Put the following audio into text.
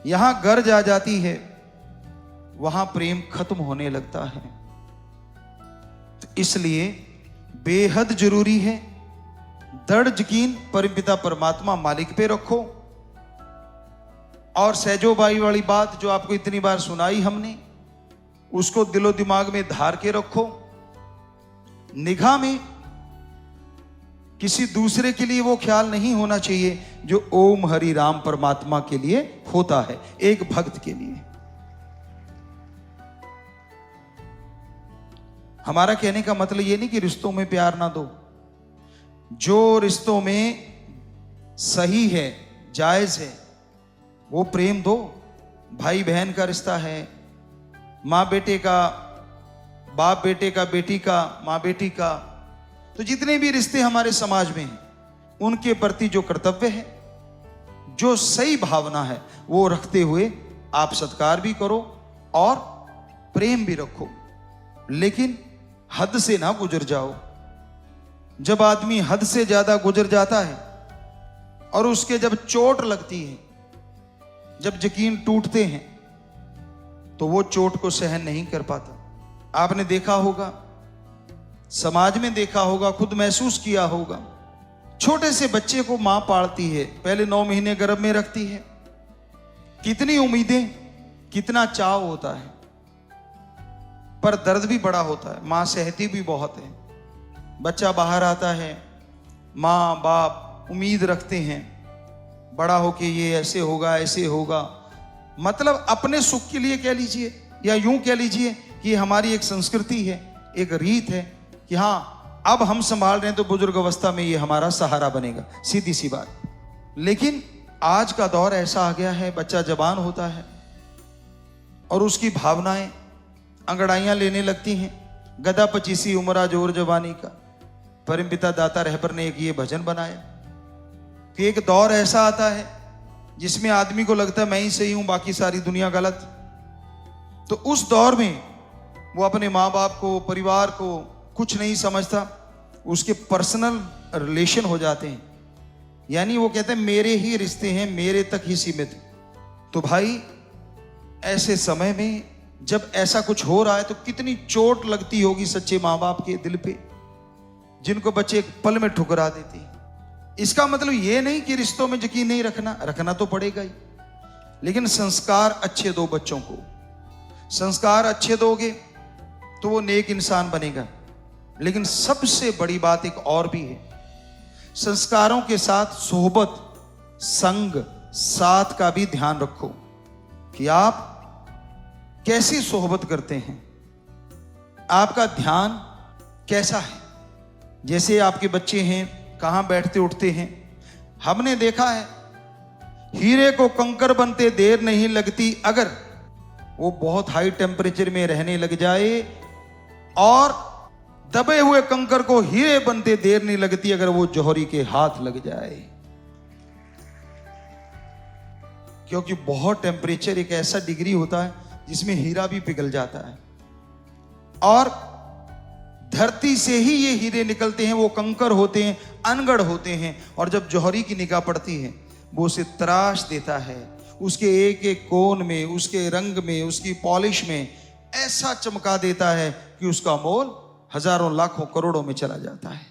यहां गर्ज आ जाती है, वहां प्रेम खत्म होने लगता है। तो इसलिए बेहद जरूरी है दृढ़ यकीन परमपिता परमात्मा मालिक पे रखो। और सहजोबाई वाली बात जो आपको इतनी बार सुनाई हमने, उसको दिलो दिमाग में धार के रखो। निगाह में किसी दूसरे के लिए वो ख्याल नहीं होना चाहिए जो ओम हरि राम परमात्मा के लिए होता है, एक भक्त के लिए। हमारा कहने का मतलब ये नहीं कि रिश्तों में प्यार ना दो। जो रिश्तों में सही है, जायज है, वो प्रेम दो। भाई बहन का रिश्ता है, माँ बेटे का, बाप बेटे का, बेटी का, माँ बेटी का, तो जितने भी रिश्ते हमारे समाज में हैं, उनके प्रति जो कर्तव्य है, जो सही भावना है, वो रखते हुए आप सत्कार भी करो और प्रेम भी रखो। लेकिन हद से ना गुजर जाओ। जब आदमी हद से ज्यादा गुजर जाता है और उसके जब चोट लगती है, जब यकीन टूटते हैं, तो वो चोट को सहन नहीं कर पाता। आपने देखा होगा, समाज में देखा होगा, खुद महसूस किया होगा। छोटे से बच्चे को मां पालती है, पहले 9 महीने गर्भ में रखती है, कितनी उम्मीदें, कितना चाव होता है, पर दर्द भी बड़ा होता है। मां सहती भी बहुत है। बच्चा बाहर आता है, माँ बाप उम्मीद रखते हैं बड़ा होके ये ऐसे होगा, ऐसे होगा। मतलब अपने सुख के लिए कह लीजिए, या यूं कह लीजिए कि हमारी एक संस्कृति है, एक रीत है कि हाँ अब हम संभाल रहे हैं तो बुजुर्ग अवस्था में ये हमारा सहारा बनेगा, सीधी सी बात। लेकिन आज का दौर ऐसा आ गया है, बच्चा जवान होता है और उसकी भावनाएं अंगड़ाइयां लेने लगती हैं। गदा पचीसी उमरा जोर जवानी का, परमपिता दाता रहबर ने एक ये भजन बनाया कि एक दौर ऐसा आता है जिसमें आदमी को लगता है मैं ही सही हूं, बाकी सारी दुनिया गलत। तो उस दौर में वो अपने माँ बाप को, परिवार को कुछ नहीं समझता, उसके पर्सनल रिलेशन हो जाते हैं। यानी वो कहते हैं मेरे ही रिश्ते हैं, मेरे तक ही सीमित। तो भाई ऐसे समय में जब ऐसा कुछ हो रहा है तो कितनी चोट लगती होगी सच्चे माँ बाप के दिल पे, जिनको बच्चे एक पल में ठुकरा देते हैं। इसका मतलब ये नहीं कि रिश्तों में यकीन नहीं रखना, रखना तो पड़ेगा ही, लेकिन संस्कार अच्छे दो बच्चों को। संस्कार अच्छे दोगे तो वो नेक इंसान बनेगा। लेकिन सबसे बड़ी बात एक और भी है, संस्कारों के साथ सोहबत, संग, साथ का भी ध्यान रखो कि आप कैसी सोहबत करते हैं, आपका ध्यान कैसा है। जैसे आपके बच्चे हैं, कहां बैठते उठते हैं। हमने देखा है हीरे को कंकर बनते देर नहीं लगती, अगर वो बहुत हाई टेम्परेचर में रहने लग जाए, और दबे हुए कंकर को हीरे बनते देर नहीं लगती अगर वो जौहरी के हाथ लग जाए। क्योंकि बहुत टेम्परेचर एक ऐसा डिग्री होता है जिसमें हीरा भी पिघल जाता है, और धरती से ही ये हीरे निकलते हैं, वो कंकर होते हैं, अनगढ़ होते हैं। और जब जौहरी की निगाह पड़ती है, वो उसे तराश देता है, उसके एक एक कोण में, उसके रंग में, उसकी पॉलिश में ऐसा चमका देता है कि उसका मोल हजारों लाखों करोड़ों में चला जाता है।